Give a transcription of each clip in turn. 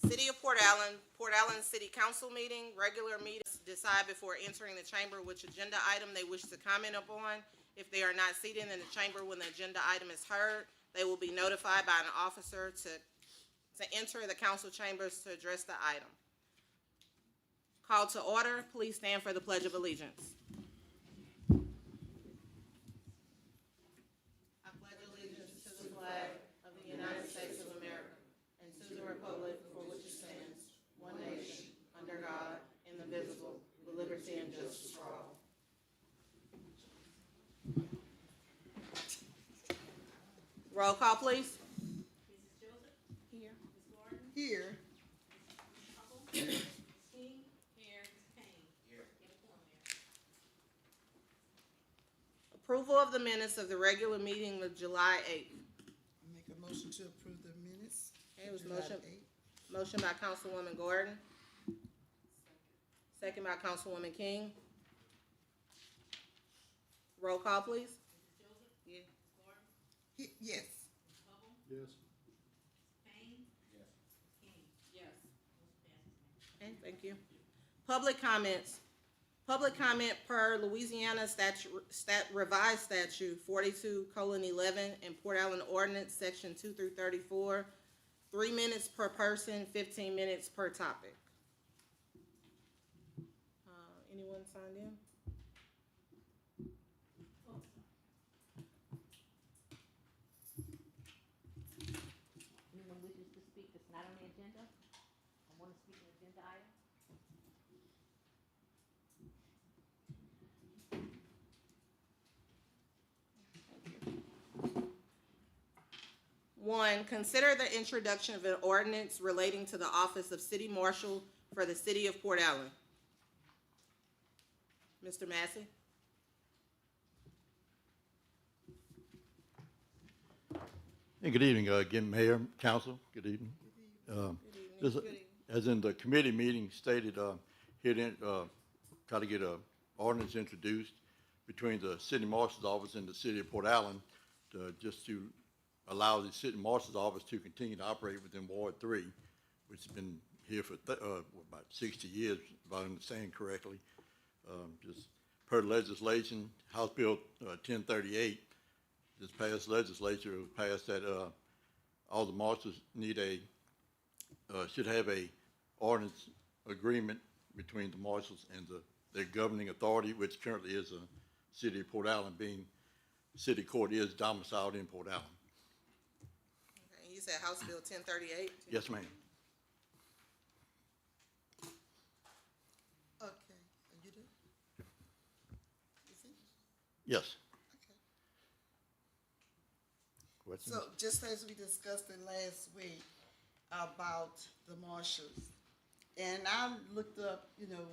City of Port Allen City Council meeting, regular meetings, decide before entering the chamber which agenda item they wish to comment upon. If they are not seated in the chamber when the agenda item is heard, they will be notified by an officer to enter the council chambers to address the item. Call to order, please stand for the Pledge of Allegiance. I pledge allegiance to the flag of the United States of America and to the republic for which it stands, one nation, under God, indivisible, with liberty and justice for all. Roll call, please. Mrs. Joseph? Here. Ms. Gordon? Here. King? Here. Ms. Payne? Here. Yes, Mayor. Approval of the minutes of the regular meeting of July 8th. Make a motion to approve the minutes. Okay, it was July motion. 8th. Motion by Councilwoman Gordon. Second by Councilwoman King. Roll call, please. Mrs. Joseph? Yeah. Ms. Gordon? Yes. Ms. Hubble? Yes. Payne? Yes. King? Yes. Motion passes, Mayor. Okay, thank you. Public comments. Public comment per Louisiana revised statute 42:11 and Port Allen Ordinance Section 2 through 34. 3 minutes per person, 15 minutes per topic. Anyone signed in? Anyone wishes to speak that's not on the agenda? I want to speak an agenda item? One, consider the introduction of an ordinance relating to the office of City Marshal for the City of Port Allen. Mr. Massey? Hey, good evening, again, Mayor, Council, good evening. This- As in the committee meeting stated, try to get a ordinance introduced between the city marshal's office and the city of Port Allen, just to allow the city marshal's office to continue to operate within Ward 3, which has been here for about 60 years, if I understand correctly. Just per legislation, House Bill 1038, this past legislature passed that all the marshals should have a ordinance agreement between the marshals and their governing authority, which currently is the city of Port Allen, being city court is domiciled in Port Allen. Okay, you said House Bill 1038? Yes, ma'am. Okay. Are you done? You finished? Yes. Okay. Questions? So just as we discussed it last week about the marshals, and I looked up,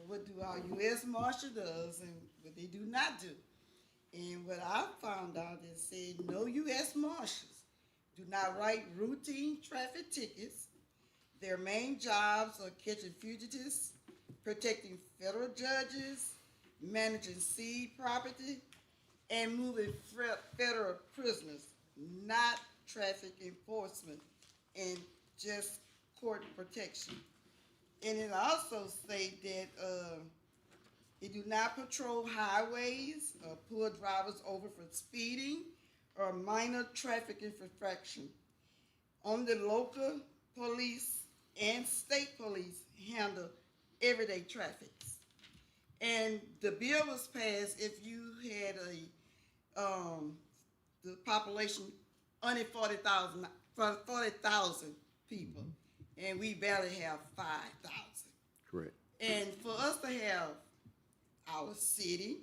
what do our U.S. Marshal does and what they do not do. And what I found out is said no U.S. Marshals do not write routine traffic tickets. Their main jobs are catching fugitives, protecting federal judges, managing seed property, and moving federal prisoners, not traffic enforcement and just court protection. And it also states that it do not patrol highways or pull drivers over for speeding or minor traffic infraction. Only local police and state police handle everyday traffic. And the bill was passed if you had the population under 40,000 people, and we barely have 5,000. Correct. And for us to have our city,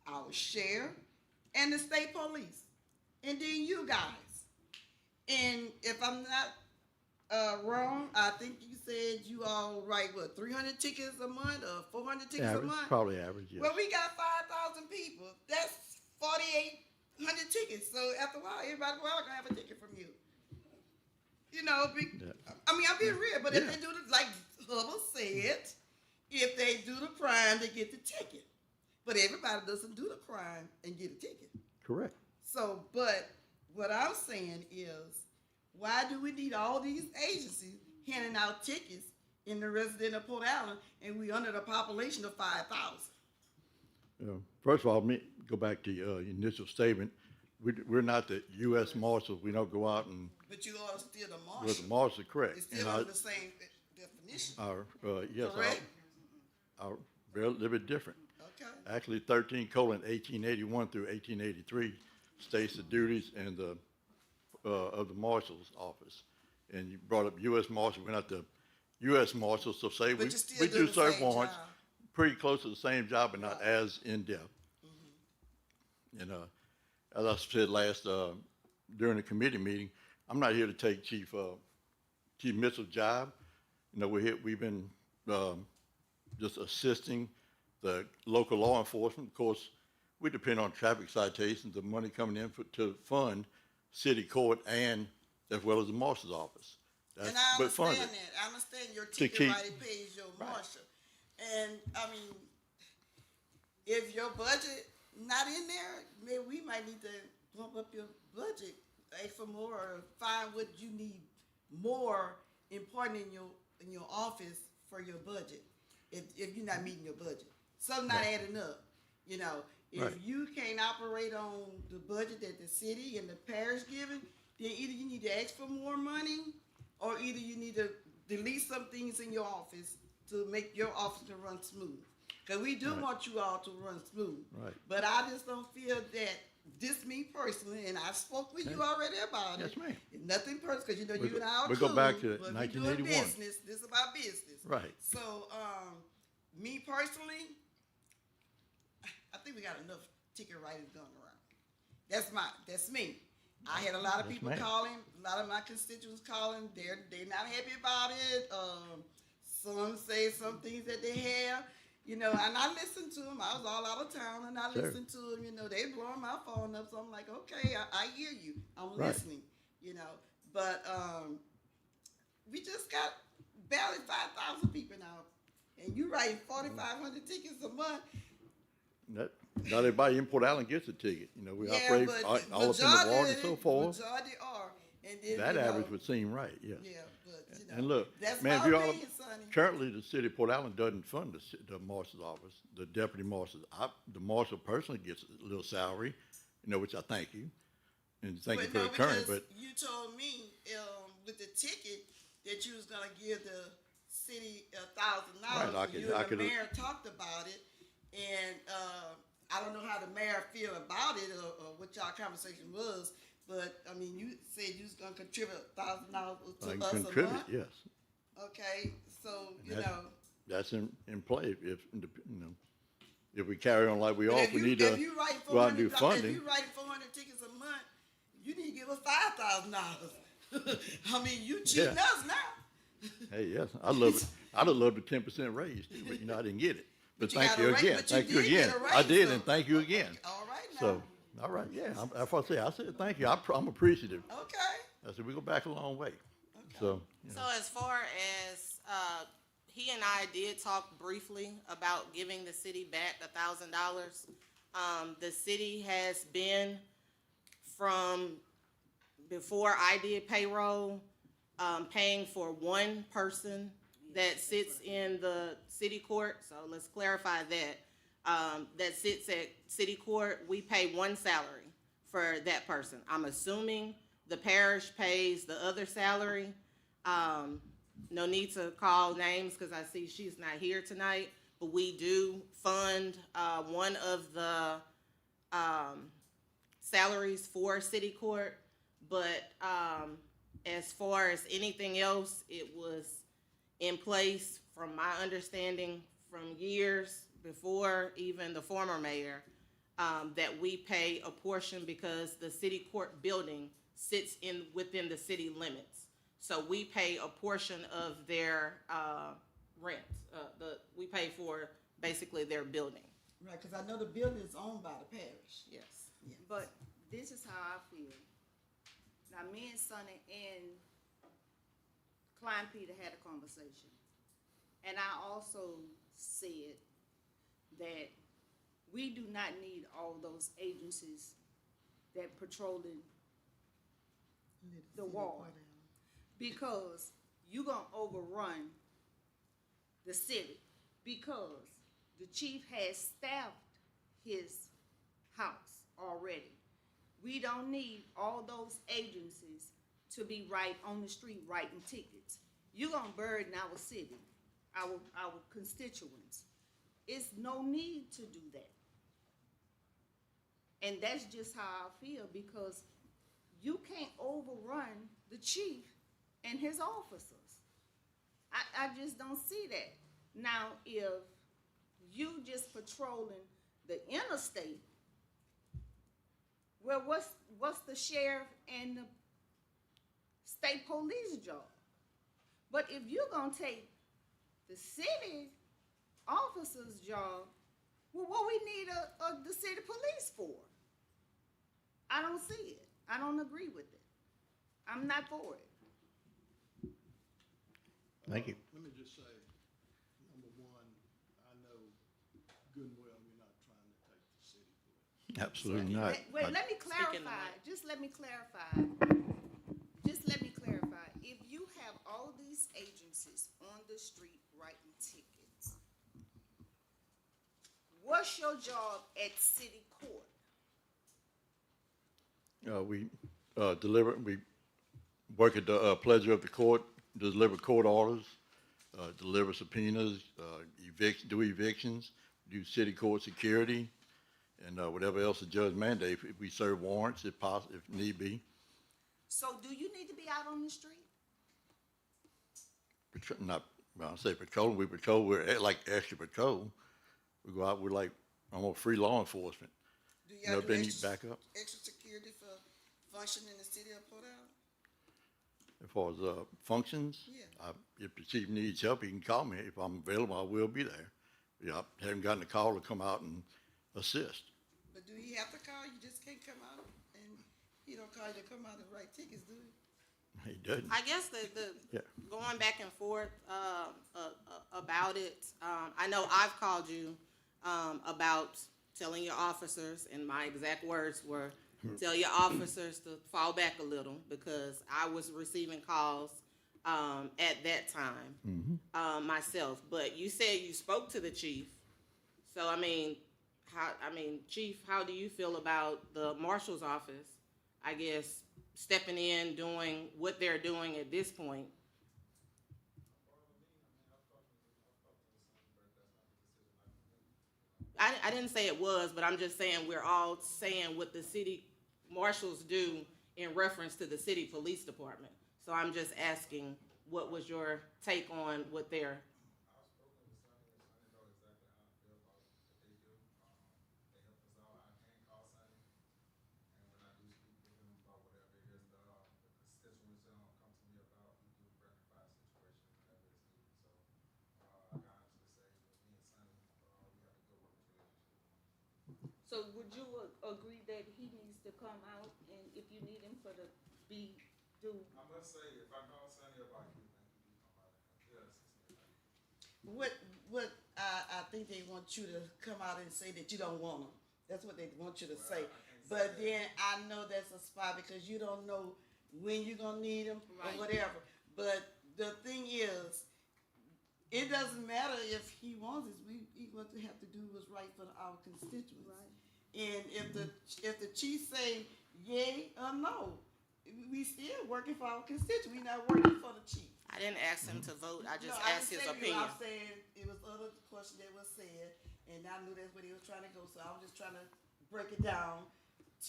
our sheriff, and the state police, and then you guys. And if I'm not wrong, I think you said you all write, 300 tickets a month or 400 tickets a month? Probably average, yes. Well, we got 5,000 people. That's 4,800 tickets. So after a while, everybody gonna have a ticket from you. I mean, I'm being real, but if they do like Hubble said, if they do the crime, they get the ticket. But everybody doesn't do the crime and get a ticket. Correct. So, but what I'm saying is, why do we need all these agencies handing out tickets in the resident of Port Allen, and we under the population of 5,000. First of all, go back to your initial statement. We're not the U.S. Marshals. We don't go out and, But you are still the well, marshal. the marshals, correct. It's And still under the same definition, yes, correct? our, they're a little bit different. Okay. Actually, 13:1881 through 1883 states the duties and of the marshal's office. And you brought up U.S. Marshal. We're not the U.S. Marshals, so say But we you still we do do the serve same warrants, job. pretty close to the same job, but not Right. as in depth. And as I said last during the committee meeting, I'm not here to take Chief Mitchell's job. You know, we've been just assisting the local law enforcement. Of course, we depend on traffic citations, the money coming in to fund city court and as well as the marshal's office. And I but funded. understand that. I understand your keep- ticket writing pays your Right. marshal. And I mean, if your budget not in there, maybe we might need to bump up your budget, ask for more, or find what you need more important in your office for your budget. If you're not meeting your budget, something not Right. adding up. You know, if Right. you can't operate on the budget that the city and the parish giving, then either you need to ask for more money, or either you need to delete some things in your office to make your office to run smooth. Because we do Right. want you all to run smooth. Right. But I just don't feel that, this me personally, and I spoke with you Okay. already about Yes, it. ma'am. Nothing personal, because you know We you go- and I are we cool. go back to but we 1981. doing business. This is about business. Right. So, me personally, I think we got enough ticket writers going around. That's me. I had a lot of Yes, people ma'am. calling, a lot of my constituents calling. They're not happy about it. Some say some things that they have, you know, and I listened to them. I was all out of town, and I Sure. listened to them. You know, they blowing my phone up, so I'm like, okay, I hear you. I'm Right. listening. You know, but we just got barely 5,000 people now, and you writing 4,500 tickets a month. Not everybody in Port Allen gets a ticket. You know, we operate but all up in the ward and so forth. Majority are, and then, That you know, average would seem right, yes. Yeah, but you know, And look, that's man, my if you all, opinion, Sonny. currently the city of Port Allen doesn't fund the marshal's office, the deputy marshal. The marshal personally gets a little salary, you know, which I thank you. And thank you for no, returning, because but you told me with the ticket that you was gonna give the city $1,000. Right, You I and the could- mayor talked about it, and I don't know how the mayor feel about it or what y'all conversation was, but I mean, you said you was gonna contribute $1,000 I to can us a contribute, month. yes. Okay, so you that's- know. That's in play if, you know, if we carry on like we But are, if we you, need if to you write go out and do 400 if funding. you write 400 tickets a month, you need to give us $5,000. I mean, you cheating Yeah. us now. Hey, yes, I'd love it. I'd have loved a 10% raise too, but you know, I didn't get it. But But you thank got a you raise- again. but you Thank you did get again. a I raise, did, so- and thank you again. All right now. So, all right, yeah, that's what I said thank you. I'm appreciative. Okay. I said, we go back a long way. So, you So know, as far as, he and I did talk briefly about giving the city back $1,000. The city has been from before I did payroll, paying for one person that sits in the city court. So let's clarify that. That sits at city court, we pay one salary for that person. I'm assuming the parish pays the other salary. No need to call names because I see she's not here tonight, but we do fund one of the salaries for city court. But as far as anything else, it was in place, from my understanding, from years before even the former mayor, that we pay a portion because the city court building sits within the city limits. So we pay a portion of their rent. We pay for basically their building. Right, because I know the building is owned by the parish. Yes. But this is how I feel. Now, me and Sonny and Klein Peter had a conversation. And I also said that we do not need all those agencies that patrolling the wall. Because you gonna overrun the city because the chief has staffed his house already. We don't need all those agencies to be right on the street writing tickets. You're gonna burden our city, our constituents. It's no need to do that. And that's just how I feel, because you can't overrun the chief and his officers. I just don't see that. Now, if you just patrolling the interstate, well, what's the sheriff and the state police job? But if you're gonna take the city officer's job, well, what we need the city police for? I don't see it. I don't agree with it. I'm not for it. Thank you. Let me just say, number one, I know good and well you're not trying to take the city police. Absolutely not. Wait, let me Speaking of clarify. that. Just let me clarify. Just let me clarify. If you have all these agencies on the street writing tickets, what's your job at city court? We work at the pleasure of the court, deliver court orders, deliver subpoenas, do evictions, do city court security, and whatever else the judge mandates. If we serve warrants, if need be. So do you need to be out on the street? When I say patrol, we're like extra patrol. We go out, we're like almost free law enforcement. Do You know, y'all if do they need extra, backup. extra security for function in the city of Port Allen? As far as functions, Yeah. if the chief needs help, he can call me. If I'm available, I will be there. I haven't gotten a call to come out and assist. But do he have to call? You just can't come out and he don't call you to come out and write tickets, do he? He doesn't. I guess Yeah. going back and forth about it, I know I've called you about telling your officers, and my exact words were, tell your officers to fall back a little, because I was receiving calls at that time myself. But you said you spoke to the chief, so Chief, how do you feel about the marshal's office, I guess, stepping in, doing what they're doing at this point? I didn't say it was, but I'm just saying we're all saying what the city marshals do in reference to the city police department. So I'm just asking, what was your take on what they're? So would you agree that he needs to come out, and if you need him for the I must say, if I call Sonny about you, then he do come out and assist me. What I think they want you to come out and say that you don't want them. That's what they want you to say. But then I know that's a spot because you don't know when you're gonna need them Right. or whatever. But the thing is, it doesn't matter if he wants it. What we have to do what's right for our constituents. Right. And if the chief say yay or no, we still working for our constituents. We not working for the chief. I didn't ask him to vote, I just No, asked his didn't say you. opinion. I'm saying it was other question that was said, and I knew that's what he was trying to go. So I was just trying to break it down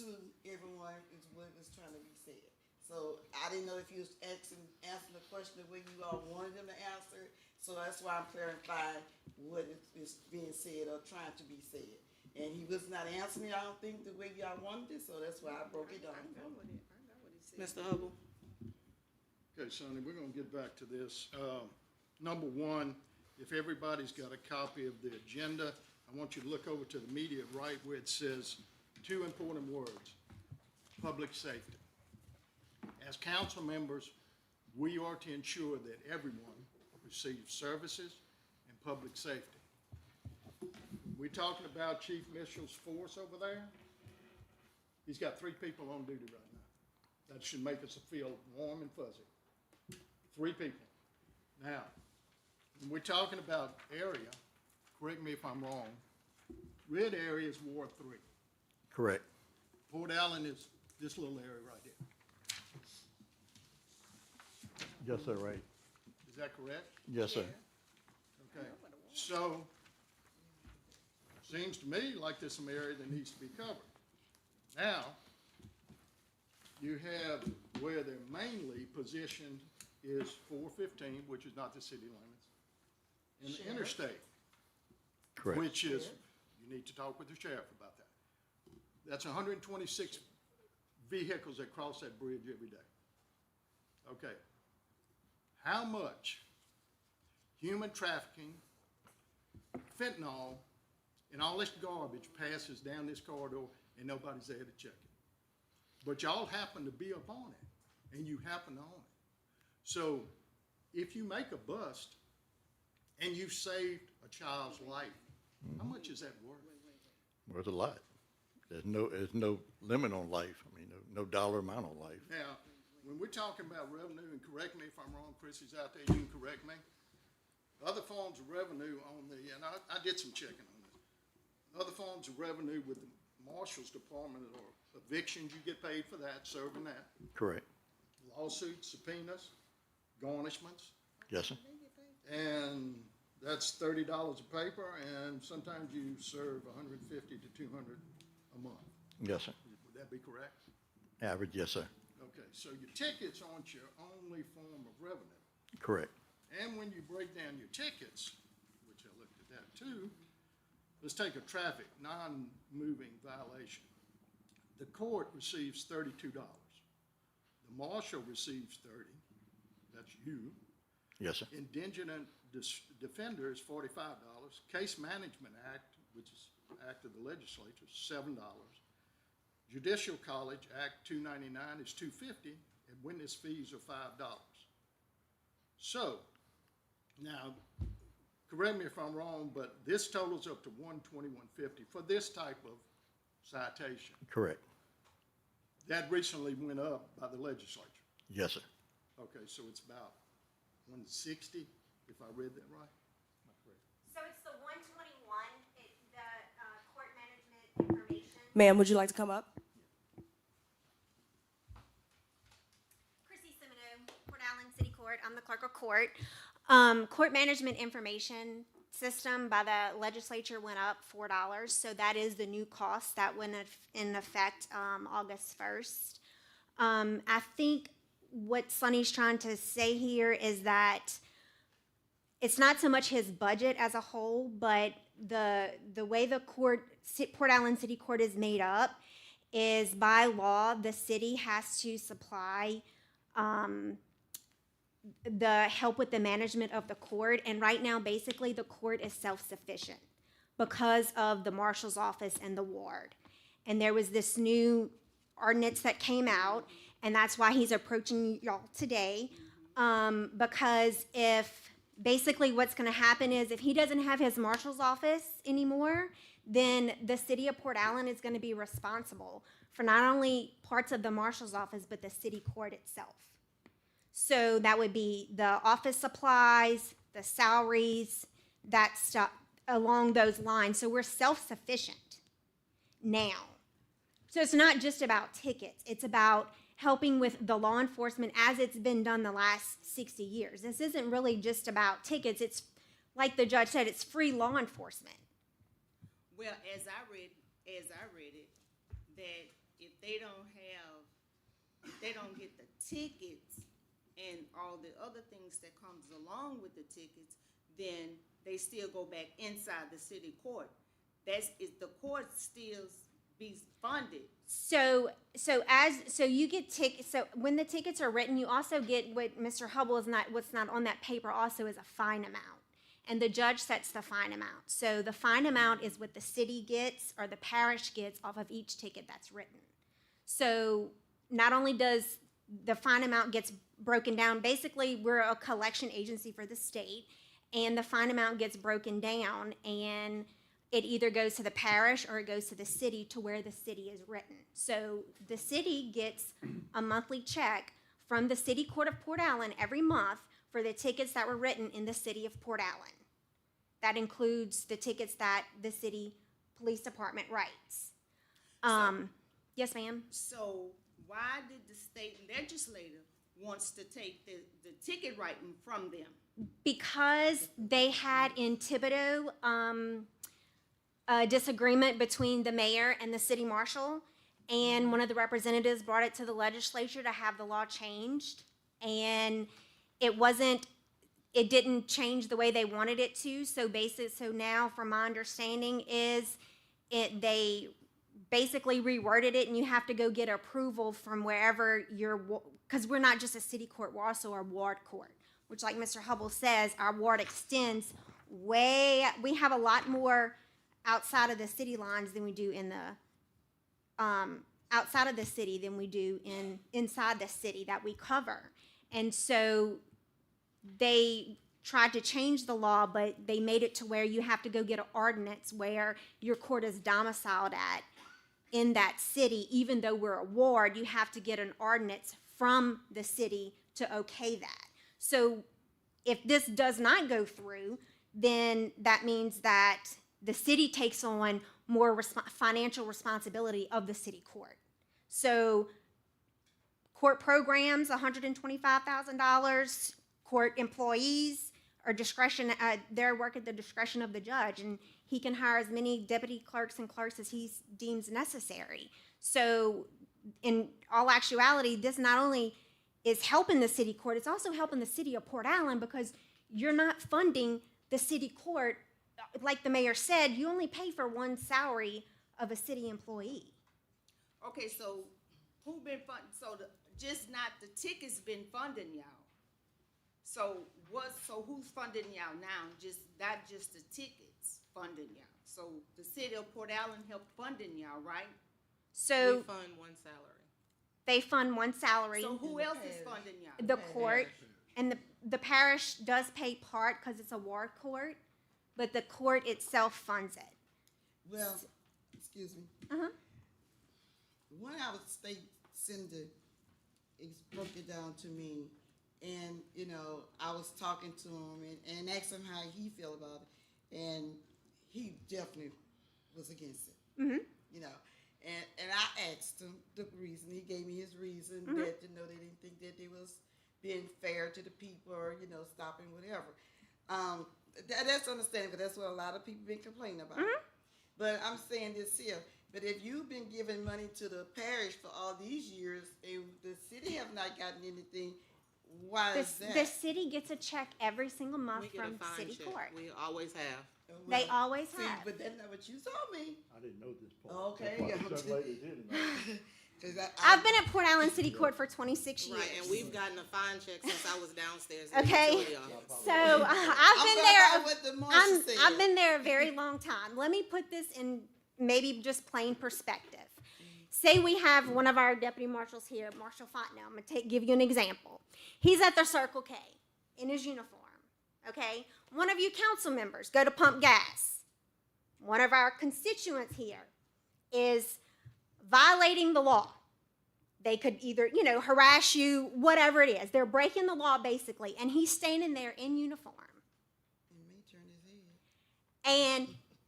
to everyone is what was trying to be said. So I didn't know if you was answering the question the way you all wanted them to answer. So that's why I'm clarifying what is being said or trying to be said. And he was not answering, I don't think, the way y'all wanted it, so that's why I broke it down. I got what he said. Mr. Hubble? Okay, Sonny, we're gonna get back to this. Number one, if everybody's got a copy of the agenda, I want you to look over to the media right where it says two important words: public safety. As council members, we are to ensure that everyone receives services and public safety. We're talking about Chief Mitchell's force over there. He's got 3 people on duty right now. That should make us feel warm and fuzzy. 3 people. Now, when we're talking about area, correct me if I'm wrong, red area is Ward 3. Correct. Port Allen is this little area right here. Yes, sir, right. Is that correct? Yes, sir. Okay, so, seems to me like there's some area that needs to be covered. Now, you have where they're mainly positioned is 415, which is not the city limits, and the interstate, Correct. which is, you need to talk with the sheriff about that. That's 126 vehicles that cross that bridge every day. Okay. How much human trafficking, fentanyl, and all this garbage passes down this corridor and nobody's there to check it? But y'all happen to be up on it, and you happen to own it. So if you make a bust and you've saved a child's life, how much is that worth? Worth a lot. There's no limit on life. I mean, no dollar amount on life. Now, when we're talking about revenue, and correct me if I'm wrong, Chrissy's out there, you can correct me. Other forms of revenue on the, and I did some checking on this. Other forms of revenue with the Marshal's Department or evictions, you get paid for that, serving that. Correct. Lawsuits, subpoenas, garnishments, Yes, sir. and that's $30 a paper, and sometimes you serve 150 to 200 a month. Yes, sir. Would that be correct? Average, yes, sir. Okay, so your tickets aren't your only form of revenue. Correct. And when you break down your tickets, which I looked at that too, let's take a traffic non-moving violation. The court receives $32. The marshal receives $30. That's you. Yes, sir. Indigent defender is $45. Case Management Act, which is act of the legislature, is $7. Judicial College Act 299 is $250, and witness fees are $5. So, now, correct me if I'm wrong, but this totals up to $121.50 for this type of citation. Correct. That recently went up by the legislature. Yes, sir. Okay, so it's about 160, if I read that right? So it's the 121, the court management information. Ma'am, would you like to come up? Chrissy Semino, Port Allen City Court. I'm the clerk of court. Court management information system by the legislature went up $4. So that is the new cost that went in effect August 1st. I think what Sonny's trying to say here is that it's not so much his budget as a whole, but the way the court, Port Allen City Court is made up is by law, the city has to supply the help with the management of the court. And right now, basically, the court is self-sufficient because of the marshal's office and the ward. And there was this new ordinance that came out, and that's why he's approaching y'all today. Because if basically what's going to happen is if he doesn't have his marshal's office anymore, then the city of Port Allen is going to be responsible for not only parts of the marshal's office, but the city court itself. So that would be the office supplies, the salaries, that stuff along those lines. So we're self-sufficient now. So it's not just about tickets. It's about helping with the law enforcement as it's been done the last 60 years. This isn't really just about tickets. It's like the judge said, it's free law enforcement. Well, as I read it, that if they don't get the tickets and all the other things that comes along with the tickets, then they still go back inside the city court. The court still be funded. So you get tickets. So when the tickets are written, you also get what Mr. Hubble is not. What's not on that paper also is a fine amount, and the judge sets the fine amount. So the fine amount is what the city gets or the parish gets off of each ticket that's written. So not only does the fine amount gets broken down. Basically, we're a collection agency for the state, and the fine amount gets broken down, and it either goes to the parish or it goes to the city to where the city is written. So the city gets a monthly check from the City Court of Port Allen every month for the tickets that were written in the city of Port Allen. That includes the tickets that the city police department writes. Yes, ma'am? So why did the state legislature wants to take the ticket writing from them? Because they had in Thibodeau, a disagreement between the mayor and the city marshal, and one of the representatives brought it to the legislature to have the law changed, and it didn't change the way they wanted it to, so now, from my understanding, they basically reworded it, and you have to go get approval from wherever because we're not just a city court, we're also a ward court, which, like Mr. Hubble says, our ward extends we have a lot more outside of the city lines than we do outside of the city than we do inside the city that we cover. And so they tried to change the law, but they made it to where you have to go get an ordinance where your court is domiciled at in that city. Even though we're a ward, you have to get an ordinance from the city to okay that. So if this does not go through, then that means that the city takes on more financial responsibility of the city court. So court programs, $125,000. Court employees are their work at the discretion of the judge, and he can hire as many deputy clerks and clerks as he deems necessary. So in all actuality, this not only is helping the city court, it's also helping the city of Port Allen, because you're not funding the city court. Like the mayor said, you only pay for one salary of a city employee. Okay, so who been funding, just not the tickets been funding y'all? So who's funding y'all now? Not just the tickets funding y'all. So the city of Port Allen helped funding y'all, right? So We fund one salary. they fund one salary. So who else is funding y'all? The court and the parish does pay part because it's a ward court, but the court itself funds it. Well, excuse me. One of our state senator broke it down to me, and I was talking to him and asked him how he felt about it, and he definitely was against it. And I asked him the reason. He gave me his reason that they didn't think that they was being fair to the people, or stopping whatever. That's understandable. That's what a lot of people been complaining about. But I'm saying this here. But if you've been giving money to the parish for all these years, and the city have not gotten anything, why is that? The city gets a check every single month We get a from fine city check. court. We always have. They always See, have. but that's not what you told me. I didn't know this part. Okay, That's why yeah. the young lady didn't know. 'Cause I've been at Port Allen City Court for 26 years. Right, and we've gotten a fine check since I was downstairs. Okay. In the utility office. So I'm I've been talking there. about what the marshal said. I've been there a very long time. Let me put this in maybe just plain perspective. Say we have one of our deputy marshals here, Marshal Fontenot. I'm gonna give you an example. He's at the Circle K in his uniform. Okay, one of you council members go to pump gas. One of our constituents here is violating the law. They could either, harass you, whatever it is. They're breaking the law basically, and he's standing there in uniform. He may turn his head. And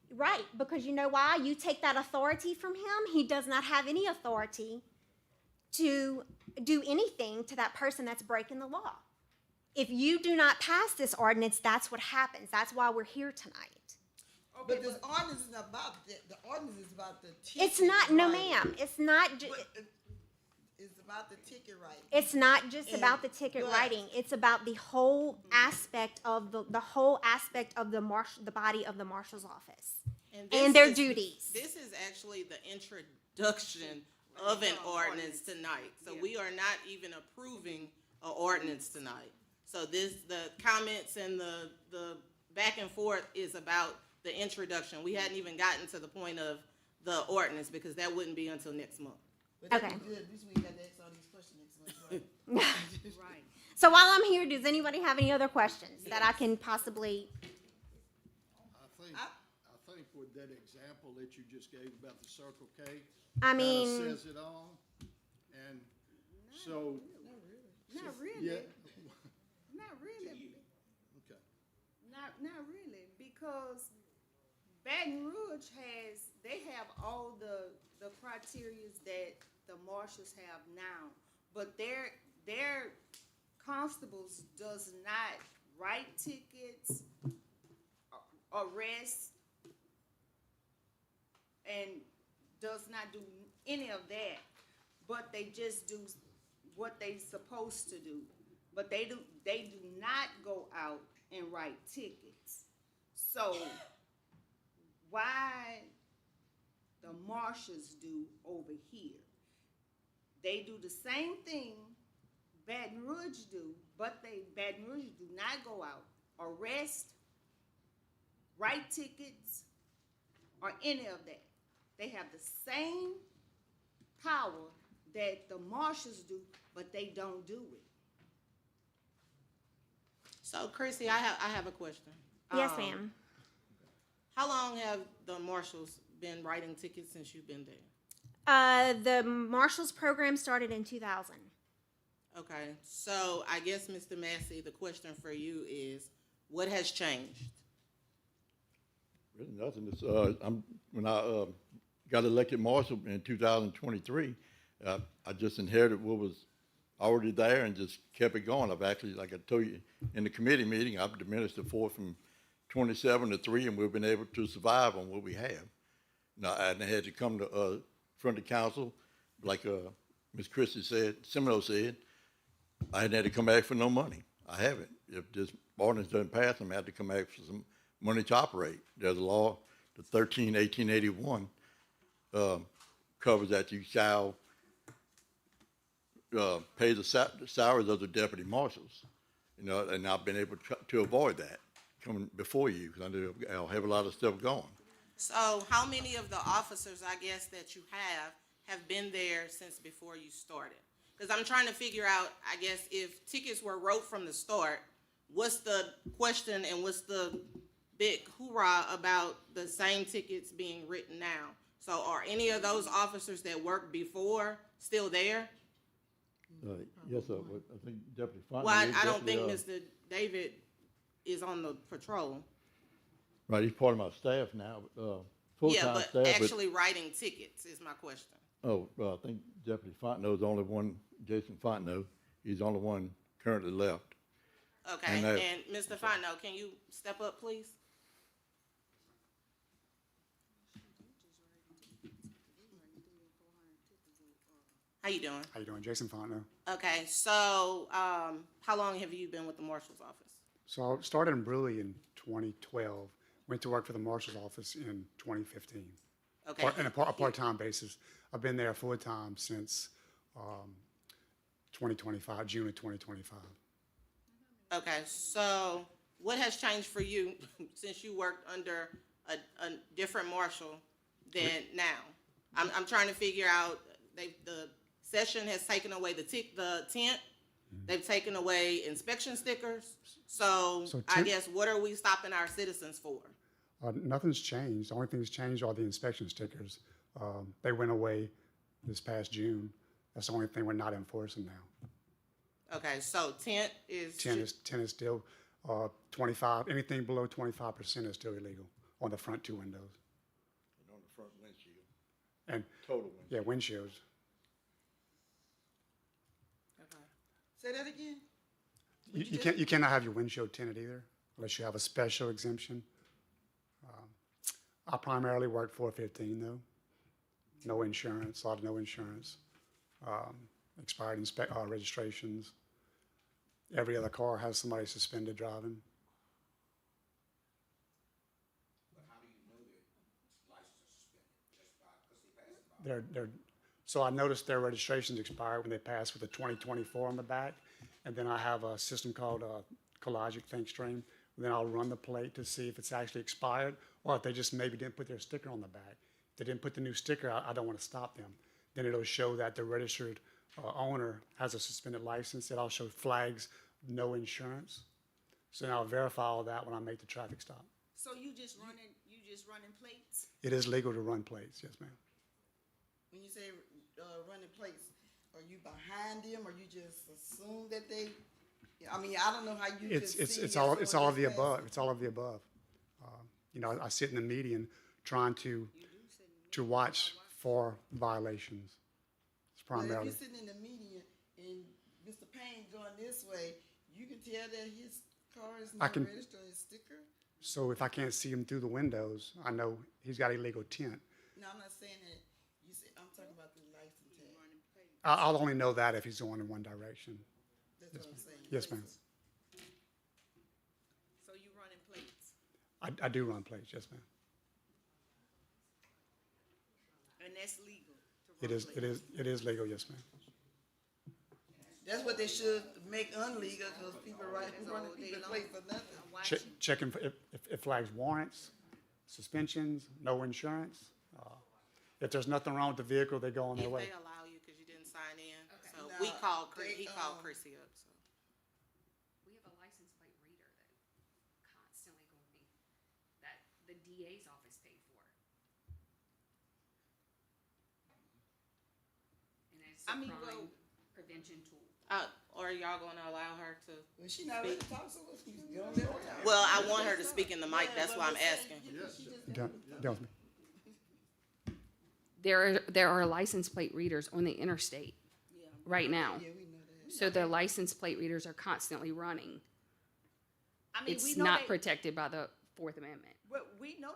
right, because you know why? You take that authority from him. He does not have any authority to do anything to that person that's breaking the law. If you do not pass this ordinance, that's what happens. That's why we're here tonight. Okay, But this ordinance is not about that. The ordinance is about the ticket. It's not, no writing. ma'am, it's not, It's about the ticket writing. it's not just about the ticket But- writing. It's about the whole aspect of the whole aspect of the body of the marshal's office. this And their is- duties. This is actually the introduction of an ordinance tonight. So we are not even approving an ordinance tonight. So the comments and the back and forth is about the introduction. We hadn't even gotten to the point of the ordinance, because that wouldn't be until next month. But that'd Okay. be good. At least we ain't got to ask all these questions next month, right? right. So while I'm here, does anybody have any other questions that I can possibly? I think with that example that you just gave about the Circle K, I mean, kinda says it all. And so, Not really. yeah, Not really, Not really, because Baton Rouge they have all the criterias that the marshals have now, but their constables does not write tickets, arrest, and does not do any of that, but they just do what they supposed to do. But they do not go out and write tickets. So why the marshals do over here? They do the same thing Baton Rouge do, but Baton Rouge do not go out, arrest, write tickets, or any of that. They have the same power that the marshals do, but they don't do it. So Chrissy, I have a question. Yes, ma'am. How long have the marshals been writing tickets since you've been there? The Marshals program started in 2000. Okay, so I guess, Mr. Massey, the question for you is, what has changed? Really nothing. It's, when I got elected marshal in 2023, I just inherited what was already there and just kept it going. I've actually, like I told you in the committee meeting, I've diminished the force from 27 to 3, and we've been able to survive on what we have. Now, I had to come to front of council, like Ms. Christie said, Semino said, I hadn't had to come back for no money. I haven't. If this ordinance doesn't pass, I'm going to have to come back for some money to operate. There's a law, the 1881, covers that you shall pay the salaries of the deputy marshals, you know, and I've been able to avoid that coming before you, because I know I'll have a lot of stuff going. So how many of the officers, I guess, that you have been there since before you started? Because I'm trying to figure out, I guess, if tickets were wrote from the start, what's the question and what's the big hoorah about the same tickets being written now? So are any of those officers that worked before still there? Yes, sir. I think Deputy Fontaine. Well, I don't think Mr. David is on the patrol. Right, he's part of my staff now, full-time Yeah, staff. but actually writing tickets is my question. I think Deputy Fontenot is the only one, Jason Fontenot, he's the only one currently left. Okay, And and Mr. Fontenot, can you step up, please? How you doing? How you doing? Jason Fontenot. Okay, so how long have you been with the marshal's office? So I started in Brewley in 2012, went to work for the marshal's office in 2015. Okay. On a part-time basis. I've been there full-time since 2025, June of 2025. Okay, so what has changed for you since you worked under a different marshal than now? I'm trying to figure out, the session has taken away the tent, they've taken away inspection stickers, so I guess what are we stopping our citizens for? Nothing's changed. The only thing that's changed are the inspection stickers. They went away this past June. That's the only thing we're not enforcing now. Okay, so tent is. Tent is still 25, anything below 25% is still illegal on the front two windows. And on the front windshield, And, total windshield. yeah, windshields. Okay. Say that again? You cannot have your windshield tinted either, unless you have a special exemption. I primarily work 415 though. No insurance, a lot of no insurance. Expired registrations. Every other car has somebody suspended driving. But how do you know their license is suspended? Just because they passed it by? So I noticed their registrations expired when they passed with a 2024 on the back. And then I have a system called Collagic ThinkStream. Then I'll run the plate to see if it's actually expired or if they just maybe didn't put their sticker on the back. If they didn't put the new sticker, I don't want to stop them. Then it'll show that the registered owner has a suspended license. It'll show flags, no insurance. So now I'll verify all that when I make the traffic stop. So you just running plates? It is legal to run plates, yes, ma'am. When you say running plates, are you behind them or you just assume that they I mean, I don't know how you could see. It's us all on of the this above. fast. It's all of the above. You know, I sit in the median trying to watch for violations. It's But if primarily. you're sitting in the median and Mr. Payne going this way, you can tell that his car is I not can- registered, his sticker. So if I can't see him through the windows, I know he's got illegal tint. No, I'm not saying that. You said, I'm talking about the license tag. I'll only know that if he's going in one direction. That's what I'm saying. Yes, ma'am. So you running plates, I do run plates, yes, ma'am. and that's legal to It run is, plates. it is legal, yes, ma'am. That's what they should make unlegal, because people running all day people long. plate for nothing. I'm watching. Checking for if it flags warrants, suspensions, no insurance. If there's nothing wrong with the vehicle, they go on their If way. they allow you, cause you didn't sign in, so No, we called, he they, called Chrissy up, so. We have a license plate reader that constantly going to be, that the DA's office paid for. And it's I a mean, crime prevention tool. Or y'all gonna allow her to? Well, she not ready to talk, so let's keep going there. Well, I want her to speak in the mic, that's why I'm asking. Dealt with me. There are license plate readers on the interstate right now. Yeah, we know that. So the license plate readers are constantly running. I mean, we It's know not they- protected by the Fourth Amendment. But we know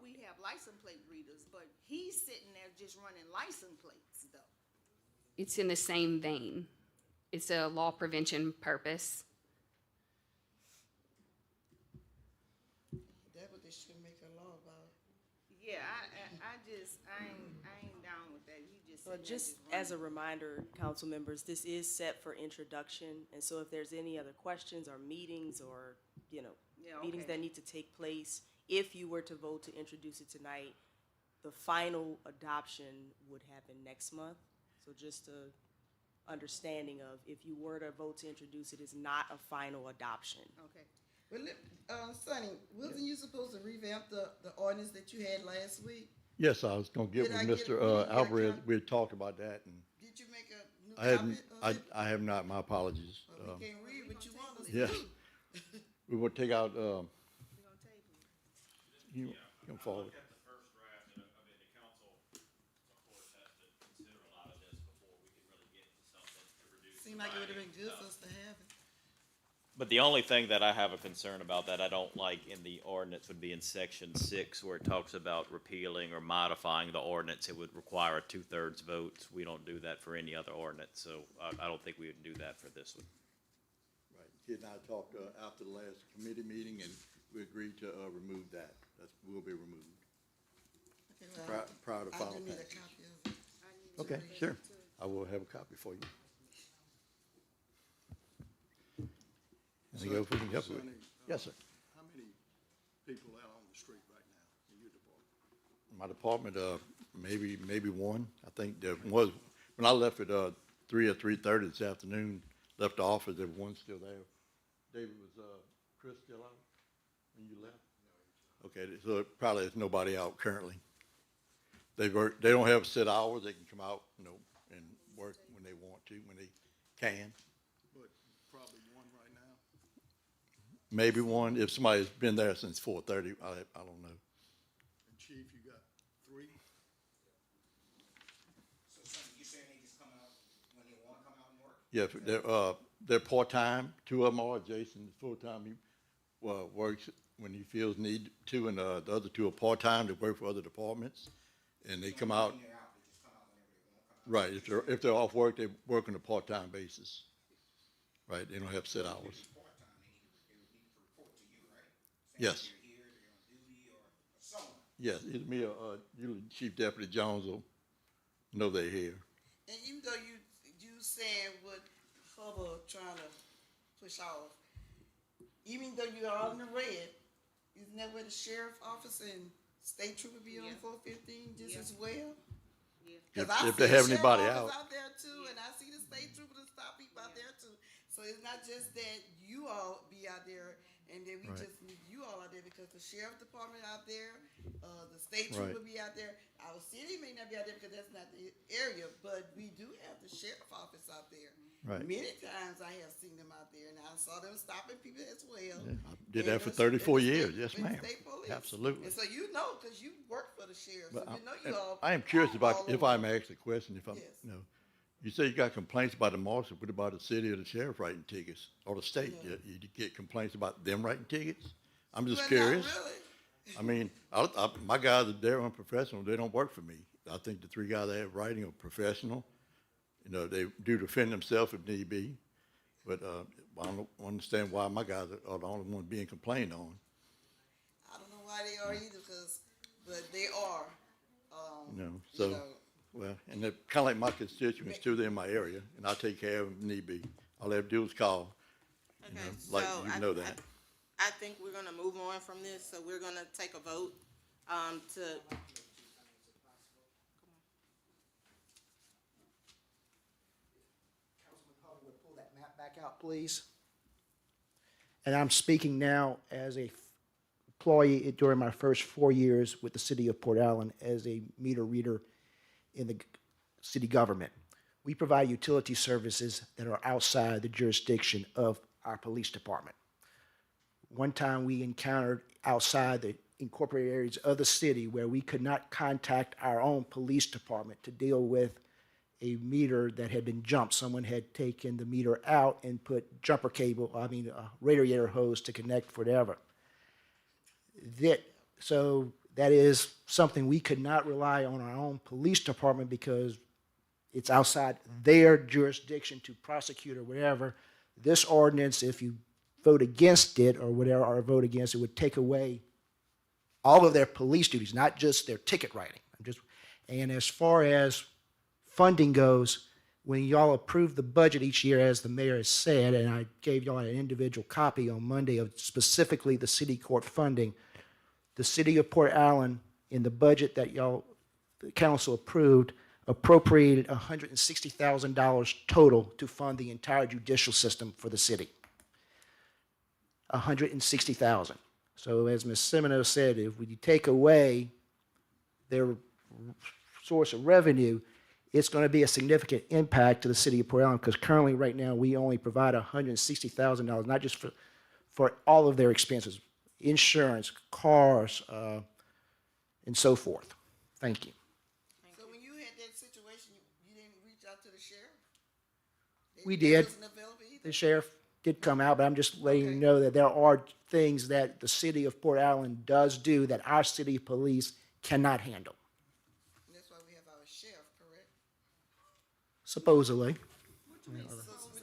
we have license plate readers, but he's sitting there just running license plates though. It's in the same vein. It's a law prevention purpose. That's what they should make a law about. Yeah, I ain't down with that. You just. Well, sitting there just running. as a reminder, council members, this is set for introduction, and so if there's any other questions or meetings or, you know, Yeah, meetings okay. that need to take place, if you were to vote to introduce it tonight, the final adoption would happen next month. So just a understanding of, if you were to vote to introduce it, is not a final adoption. Okay. Well, Sonny, wasn't you supposed to revamp the ordinance that you had last week? Yes, I was gonna get Did with I get Mr. a- did I Alvarez, get- we had talked about that, and Did you make a new I hadn't, copy of it? I have not, my apologies. Well, we can't read what you want us to Yes, do. we will take out, We gonna table it. you come forward. Look at the first draft, and I mean, the council, of course, has to consider a lot of this before we can really get to something to reduce. Seemed like it would've been good for us to have it. But the only thing that I have a concern about that I don't like in the ordinance would be in section 6, where it talks about repealing or modifying the ordinance. It would require a 2/3 vote. We don't do that for any other ordinance, so I don't think we would do that for this one. Right, Kid and I talked, after the last committee meeting, and we agreed to, remove that. Will be removed. Okay, well, Prior to I final do need a passage. copy of it. I need to Okay, read it sure. too. I will have a copy for you. Anything else we can help you with? Sonny, Yes, sir. How many people out on the street right now in your department? My department, maybe one. I think there was, when I left at, 3 or 3:30 this afternoon, left the office, there was one still there. David, was, Chris still out when you left? Okay, so probably there's nobody out currently. They don't have set hours, they can come out, and work when they want to, when they can. But probably one right now. Maybe one, if somebody's been there since 4:30, I don't know. And Chief, you got 3? So Sonny, you saying they just come out when they wanna come out and work? Yeah, they're part-time, 2 of them are, Jason is full-time, he, works when he feels need to, and, the other 2 are part-time, they work for other departments, and they come out. When they're out, they just come out whenever they wanna come out. Right, if they're off work, they work on a part-time basis. Right, they don't have set hours. Part-time, they would need to report to you, right? Saying Yes. They're here, they're on duty, or someone. Yes, it's me, usually Chief Deputy Jones will know they're here. And even though you saying what Hubbard trying to push off, even though you are in the red, isn't that where the sheriff office and state trooper be on Yeah. 415 just Yeah. as well? Yeah. 'Cause If- I if they see have the anybody sheriff out. office there too, and I see the state trooper to stop people out there too. So it's not just that you all be out there and that we Right. just need you all out there, because because the sheriff department out there, the state Right. trooper be out there. Our city may not be out there because that's not the area, but we do have the sheriff office out there. Right. Many times I have seen them out there, and I saw them stopping people as well. Yeah, I did And that for the- 34 and the years. state- Yes, and the ma'am. state police. Absolutely. And so you know, because you work for the sheriff, so But you know you all. I am curious all about, if over. I may ask a question, if I'm, Yes. you know, you say you got complaints about the marshal, what about the city or the sheriff writing tickets, or the state? Yeah. You get complaints about them writing tickets? I'm just Well, not curious. really. I mean, my guys, they're unprofessional, they don't work for me. I think the three guys I have writing are professional. You know, they do defend themselves if need be. But, I don't understand why my guys are the only ones being complained on. I don't know why they are either, but they are. You know, You so, know. well, and they're kind of like my constituents too, they're in my area, and I take care of them if need be. All they have to do is call, you Okay, know, like, so you know that. I think we're gonna move on from this, so we're gonna take a vote, to, Councilman Hubbard would pull that map back out, please. And I'm speaking now as a employee during my first 4 years with the city of Port Allen as a meter reader in the city government. We provide utility services that are outside the jurisdiction of our police department. One time we encountered outside the incorporated areas of the city where we could not contact our own police department to deal with a meter that had been jumped. Someone had taken the meter out and put a radiator hose to connect whatever. So that is something we could not rely on our own police department because it's outside their jurisdiction to prosecute or whatever. This ordinance, if you vote against it or whatever, or vote against it, would take away all of their police duties, not just their ticket writing. And as far as funding goes, when y'all approve the budget each year, as the mayor has said, and I gave y'all an individual copy on Monday of specifically the city court funding, the city of Port Allen, in the budget that the council approved, appropriated $160,000 total to fund the entire judicial system for the city. $160,000. So as Ms. Semino said, if we take away their source of revenue, it's going to be a significant impact to the city of Port Allen because currently, right now, we only provide $160,000, not just for all of their expenses, insurance, cars, and so forth. Thank you. So when you had that situation, you didn't reach out to the sheriff? We They did. wasn't available either? The sheriff did come out, but I'm just letting you know that there are things that the city of Port Allen does do that our city police cannot handle, And that's why we have our sheriff, correct? supposedly. What you mean supposedly?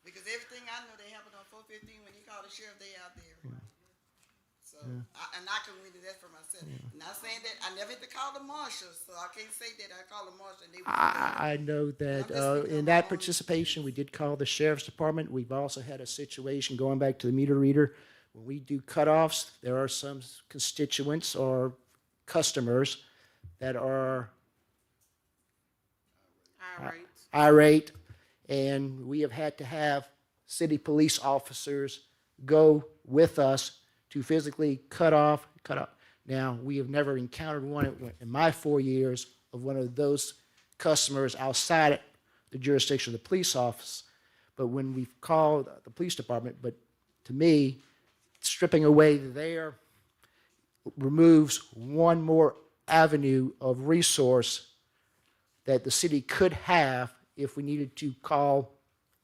Because everything I know, they happen on 415, when you call the sheriff, they out there. So, and I can read that for myself. Not saying that, I never had to call the marshal, so I can't say that I called the marshal and they. I know that in that participation, we did call the sheriff's department. We've also had a situation going back to the meter reader. When we do cutoffs, there are some constituents or customers that are irate, and we have had to have city police officers go with us to physically cut off. Now, we have never encountered one in my 4 years of one of those customers outside the jurisdiction of the police office, but when we've called the police department, but to me, stripping away there removes one more avenue of resource that the city could have if we needed to call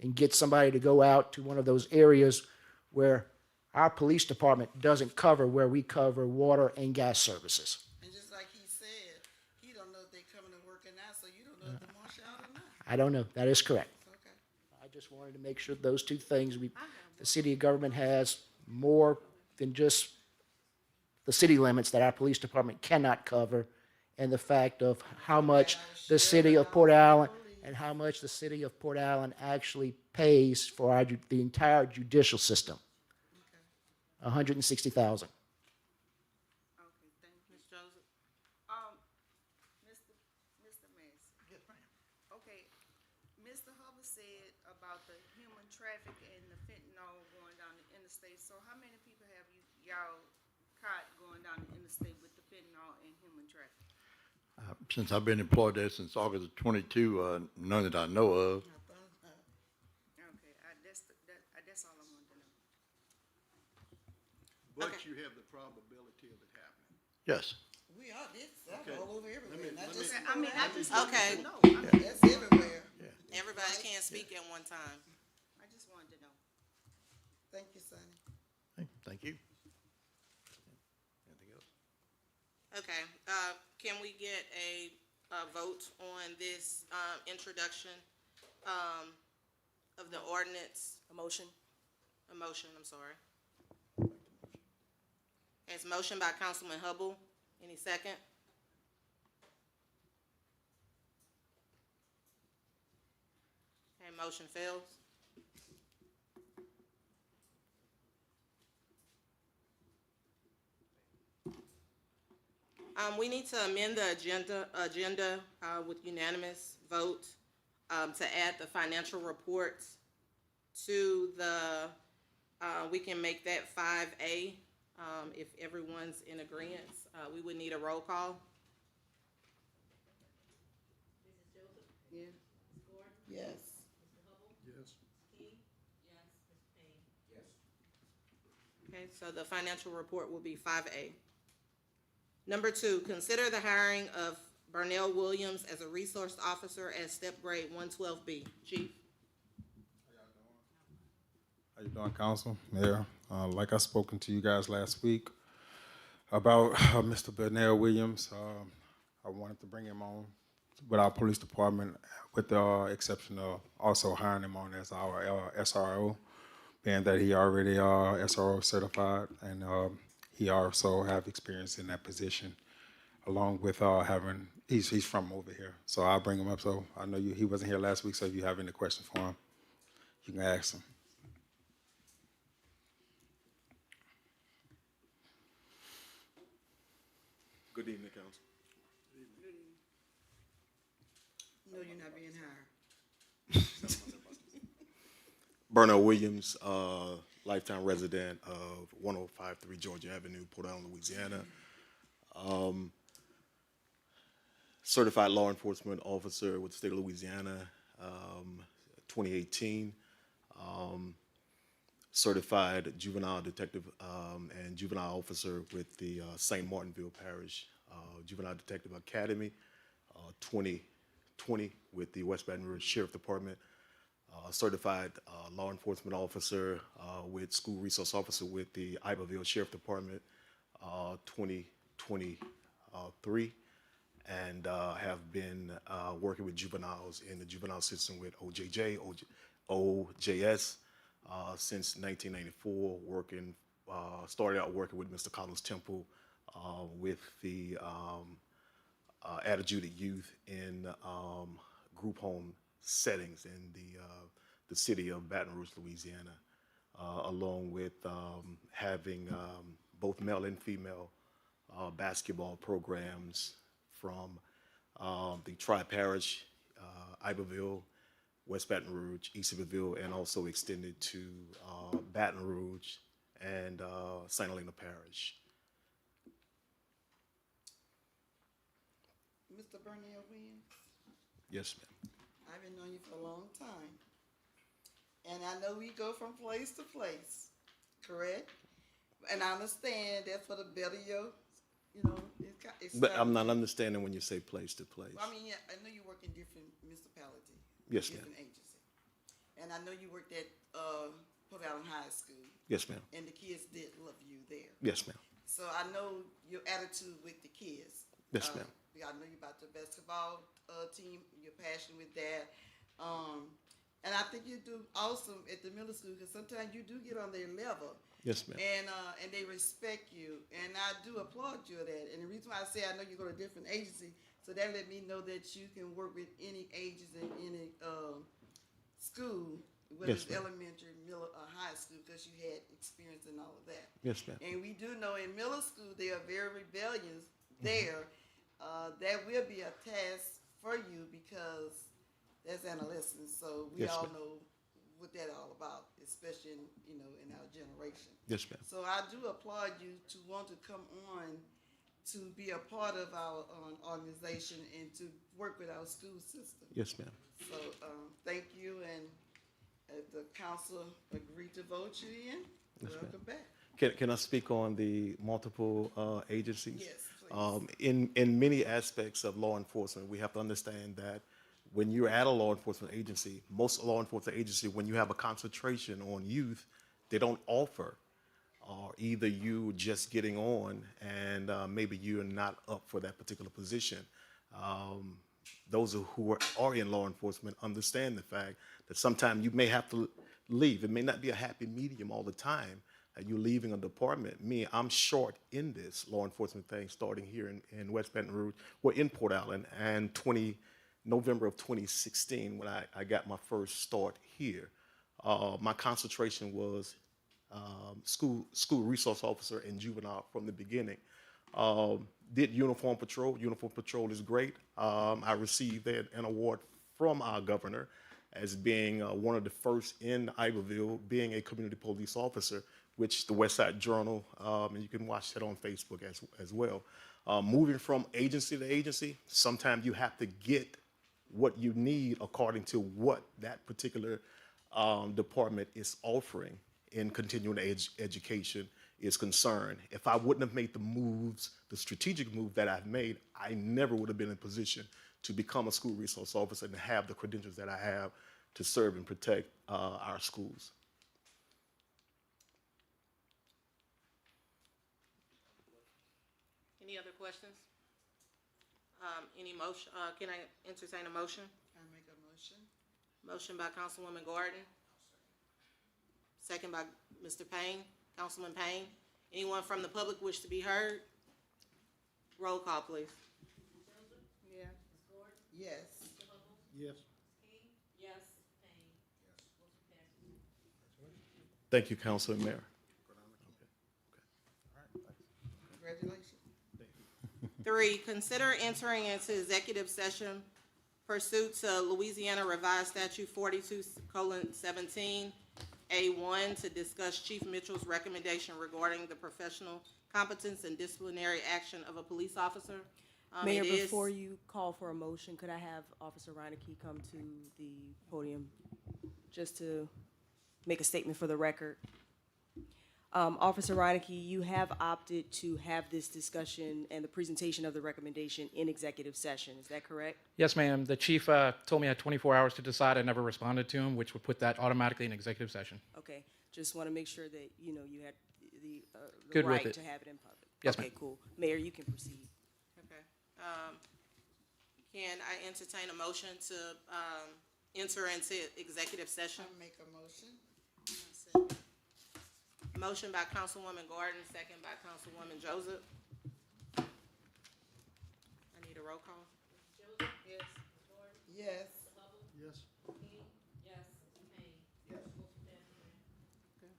and get somebody to go out to one of those areas where our police department doesn't cover, where we cover water and gas services. And just like he said, he don't know if they coming to work or not, so you don't know if the marshal out or not. I don't know. That is correct. Okay. I just wanted to make sure those two things, the city government has more than just the city limits that our police department cannot cover, and the fact of how much the city of Port Allen and how much the city of Port Allen actually pays for the entire judicial system. $160,000. Okay, thank you. Ms. Joseph? Mr. Massey. Yes, ma'am. Okay, Mr. Hubbard said about the human traffic and the fentanyl going down the interstate, so how many people have y'all caught going down the interstate with the fentanyl and human trafficking? Since I've been employed there since August of 22, none that I know of. Okay, that's all I wanted to know. But Okay. you have the probability of it happening. Yes. We are, this, Okay. all over everywhere, not let just. me- I mean, I just Okay. wanted to know. I mean, That's everywhere. Everybody can't speak at one time. I just wanted to know. Thank you, Sonny. Hey, thank you. Anything else? Okay, can we get a vote on this, introduction, of the ordinance? A motion? A motion, I'm sorry. It's motion by Councilman Hubble. Any second? Okay, motion fails. We need to amend the agenda, with unanimous vote, to add the financial reports to the, we can make that 5A, if everyone's in agreement. We would need a roll call. Mrs. Joseph? Yeah. Ms. Gordon? Yes. Mr. Hubble? Yes. King? Yes. Mr. Payne? Yes. Okay, so the financial report will be 5A. Number 2, consider the hiring of Burnell Williams as a resource officer at step grade 112B. Chief? How you doing, Council, Mayor? Like I spoken to you guys last week about Mr. Burnell Williams, I wanted to bring him on with our police department, with the exception of also hiring him on as our SRO, being that he already SRO certified, and he also have experience in that position, along with having, he's from over here. So I'll bring him up. So I know he wasn't here last week, so if you have any questions for him, you can ask him. Good evening, Council. No, you're not being hired. Burnell Williams, lifetime resident of 1053 Georgia Avenue, Port Allen, Louisiana. Certified law enforcement officer with the state of Louisiana, 2018. Certified juvenile detective and juvenile officer with the St. Martinville Parish Juvenile Detective Academy, 2020 with the West Baton Rouge Sheriff Department. Certified law enforcement officer with school resource officer with the Iberville Sheriff Department, 2023, and have been working with juveniles in the juvenile system with OJS since 1994. Started out working with Mr. Carlos Temple with the adjudicated youth in group home settings in the city of Baton Rouge, Louisiana, along with having both male and female basketball programs from the Tri-Parish, Iberville, West Baton Rouge, East Iberville, and also extended to Baton Rouge and St. Helena Parish. Mr. Burnell Williams, Yes, ma'am. I've been knowing you for a long time. And I know we go from place to place, correct? And I understand that's for the better it's But I'm not understanding when you say place to place. I mean, yeah, I know you work in different municipalities. Yes, ma'am. Different agencies. And I know you worked at, Port Allen High School. Yes, ma'am. And the kids did love you there. Yes, ma'am. So I know your attitude with the kids. Yes, ma'am. I know you about the basketball team. You're passionate with that, and I think you do awesome at the middle school because sometimes you do get on their level. Yes, ma'am. And they respect you, and I do applaud you of that. And the reason why I say I know you go to different agencies, so that let me know that you can work with any ages in any school, whether Yes, it's ma'am. elementary, middle, or high school, because you had experience in all of that. Yes, ma'am. And we do know in middle school they are very rebellious there. That will be a task for you because that's adolescence. So we Yes, all ma'am. know what that's all about, especially in our generation. congratulations. Yes, ma'am. So I do applaud you to want to come on to be a part of our organization and to work with our school system. Yes, ma'am. So thank you, and if the council agreed to vote you in, Yes, ma'am. welcome back. Can I speak on the multiple agencies? Yes, please. In many aspects of law enforcement, we have to understand that when you're at a law enforcement agency, most law enforcement agency, when you have a concentration on youth, they don't offer, or either you just getting on and maybe you're not up for that particular position. Those who are in law enforcement understand the fact that sometimes you may have to leave. It may not be a happy medium all the time. You're leaving a department. I'm short in this law enforcement thing starting here in West Baton Rouge. We're in Port Allen, and November of 2016 when I got my first start here. My concentration was school resource officer and juvenile from the beginning. Did uniform patrol. Uniform patrol is great. I received an award from our governor as being one of the first in Iberville, being a community police officer, which the West Side Journal, and you can watch that on Facebook as well. Moving from agency to agency, sometimes you have to get what you need according to what that particular department is offering in continuing education is concerned. If I wouldn't have made the moves, the strategic move that I've made, I never would have been in a position to become a school resource officer and have the credentials that I have to serve and protect our schools. Any other questions? Any motion, can I entertain a motion? I make a motion. Motion by Councilwoman Gordon. Second by Mr. Payne, Councilman Payne. Anyone from the public wish to be heard? Roll call, please. Yeah. Yes. Yes. Yes. Thank you, Council and Mayor. Congratulations. 3, consider entering into executive session pursuant to Louisiana Revised Statute 42:17, A1, to discuss Chief Mitchell's recommendation regarding the professional competence and disciplinary action of a police officer. Mayor, it is- before you call for a motion, could I have Officer Reineke come to the podium just to make a statement for the record? Officer Reineke, you have opted to have this discussion and the presentation of the recommendation in executive session. Is that correct? Yes, ma'am. The chief told me I had 24 hours to decide. I never responded to him, which would put that automatically in executive session. Okay, just want to make sure that, you know, you had the Good with right it. to have it in public. Yes, Okay, ma'am. cool. Mayor, you can proceed. Okay. Can I entertain a motion to enter into executive session? I make a motion. Motion by Councilwoman Gordon, second by Councilwoman Joseph. I need a roll call. Joseph? Yes. Gordon? Yes. Hubble? Yes. King? Yes. Payne? Yes. Motion passes.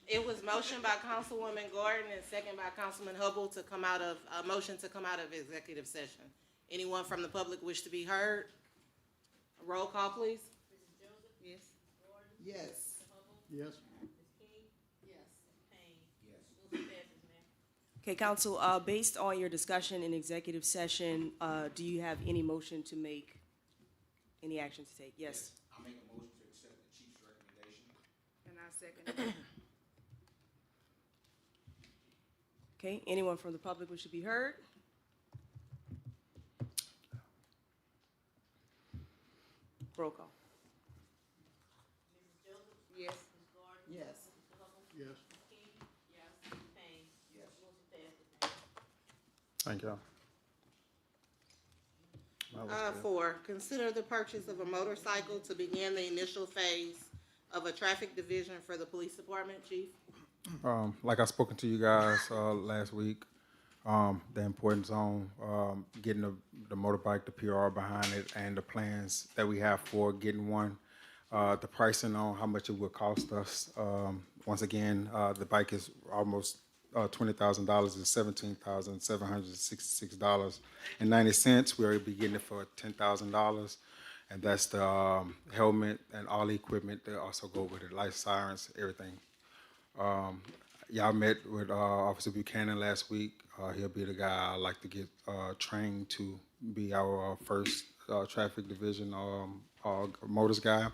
It was motion by Councilwoman Gordon and second by Councilman Hubble to come out of, a motion to come out of executive session. Anyone from the public wish to be heard? Roll call, please. Yes. Yes. Yes. Payne. Yes. Motion passes, Mayor. Okay, council, based on your discussion in executive session, do you have any motion to make, any action to take? Yes. I make a motion to accept the chief's recommendation. And I second it. Okay, anyone from the public wish to be heard? Roll call. Yes. Yes. Yes. Yes. Payne. Yes. Motion passes, Mayor. Thank y'all. That was good. 4, consider the purchase of a motorcycle to begin the initial phase of a traffic division for the police department, chief. Like I spoken to you guys last week, the importance on getting the motorbike, the PR behind it, and the plans that we have for getting one. The pricing on how much it will cost us. Once again, the bike is almost $20,000. It's $17,766.90. We'll be getting it for $10,000, and that's the helmet and all the equipment that also go with it, light sirens, everything. Y'all met with Officer Buchanan last week. He'll be the guy I'd like to get trained to be our first traffic division motors guy.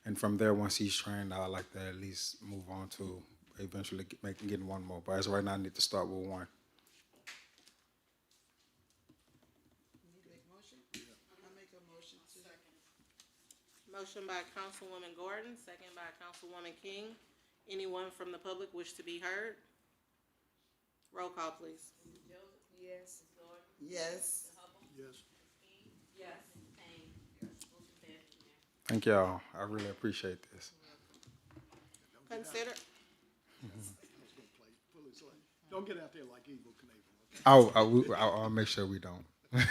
And from there, once he's trained, I'd like to at least move on to eventually getting one more. But as of right now, I need to start with one. Need to make motion? I make a motion to. Motion by Councilwoman Gordon, second by Councilwoman King. Anyone from the public wish to be heard? Roll call, please. Yes. Yes. Yes. Yes. Payne. Motion passes, Mayor. Thank y'all. I really appreciate this. Consider, Don't get out there like Evel Knievel, okay? I'll make sure we don't. 5,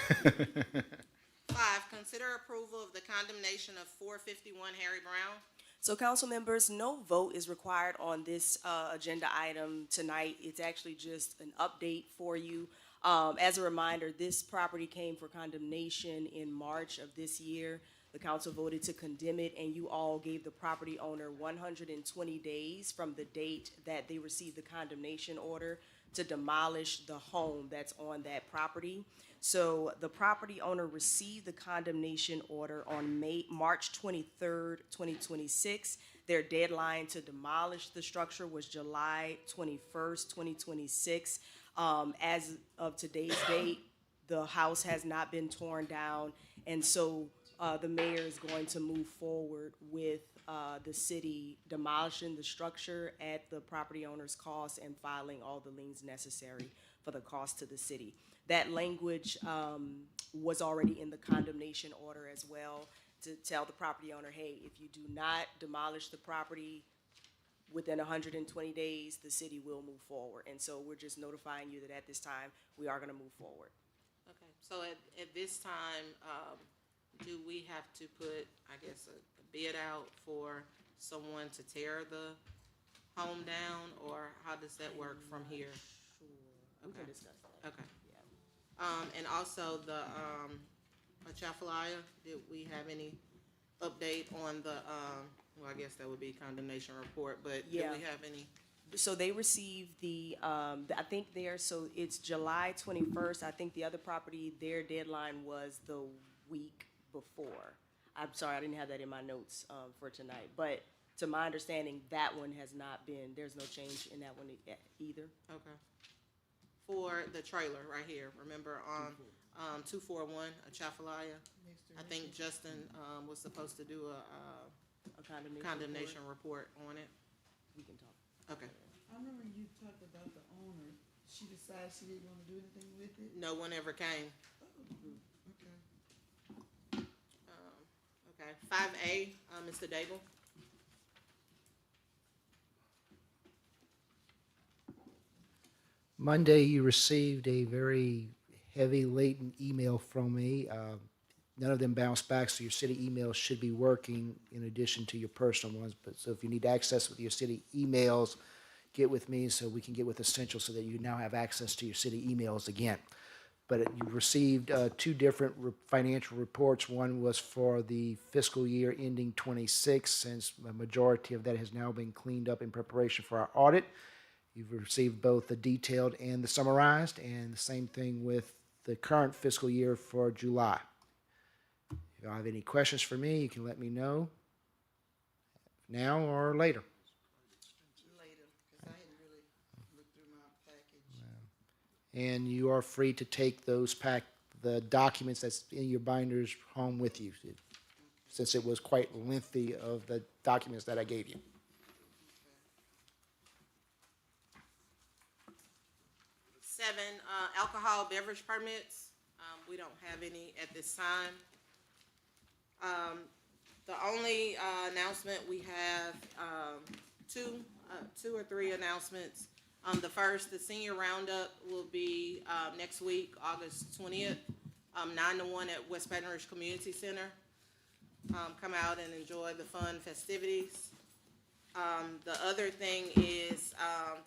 consider approval of the condemnation of 451 Harry Brown. So council members, no vote is required on this agenda item tonight. It's actually just an update for you. As a reminder, this property came for condemnation in March of this year. The council voted to condemn it, and you all gave the property owner 120 days from the date that they received the condemnation order to demolish the home that's on that property. So the property owner received the condemnation order on March 23rd, 2026. Their deadline to demolish the structure was July 21st, 2026. As of today's date, the house has not been torn down, and so the mayor is going to move forward with the city demolishing the structure at the property owner's cost and filing all the liens necessary for the cost to the city. That language was already in the condemnation order as well, to tell the property owner, hey, if you do not demolish the property within 120 days, the city will move forward. And so we're just notifying you that at this time, we are gonna move forward. Okay, so at this time, do we have to put, I guess, a bid out for someone to tear the home down, or how does that work from here? We can discuss that. Okay. And also the, Atchafalaya, did we have any update on the, well, I guess that would be condemnation report, but do Yeah. we have any? So they received I think so it's July 21st. I think the other property, their deadline was the week before. I'm sorry, I didn't have that in my notes for tonight. But to my understanding, that one has not been, there's no change in that one either. Okay. For the trailer right here, remember on 241 Atchafalaya? I think Justin was supposed to do a condemnation report on it. We can talk. Okay. I remember you talked about the owner. She decided she didn't want to do anything with it. No one ever came. Okay. Okay, 5A, Mr. Dable. Monday, you received a very heavy, latent email from me. None of them bounced back, so your city emails should be working in addition to your personal ones. But so if you need access with your city emails, get with me so we can get with Essential so that you now have access to your city emails again. But you received two different financial reports. One was for the fiscal year ending 26, since the majority of that has now been cleaned up in preparation for our audit. You've received both the detailed and the summarized, and the same thing with the current fiscal year for July. If you have any questions for me, you can let me know now or later. Later, because I hadn't really looked through my package. And you are free to take the documents that's in your binders home with you, since it was quite lengthy of the documents that I gave you. Seven, alcohol beverage permits. We don't have any at this time. The only announcement we have, two or three announcements. The first, the senior roundup will be next week, August 20th, 9 to 1 at West Baton Rouge Community Center. Come out and enjoy the fun festivities. The other thing is,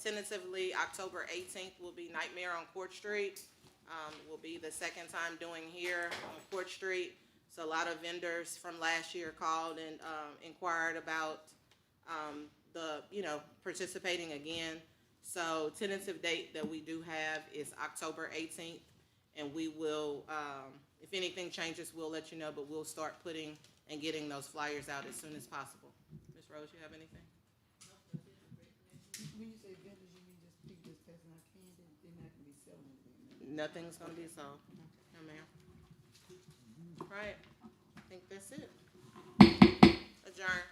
tentatively, October 18th will be Nightmare on Court Street. Will be the second time doing here on Court Street. So a lot of vendors from last year called and inquired about participating again. So tentative date that we do have is October 18th, and we will, if anything changes, we'll let you know, but we'll start putting and getting those flyers out as soon as possible. Ms. Rose, you have anything? When you say vendors, you mean just people just passing out candy? They're not gonna be selling anything? Nothing's gonna be sold. No, ma'am. Right, I think that's it. Adjourn.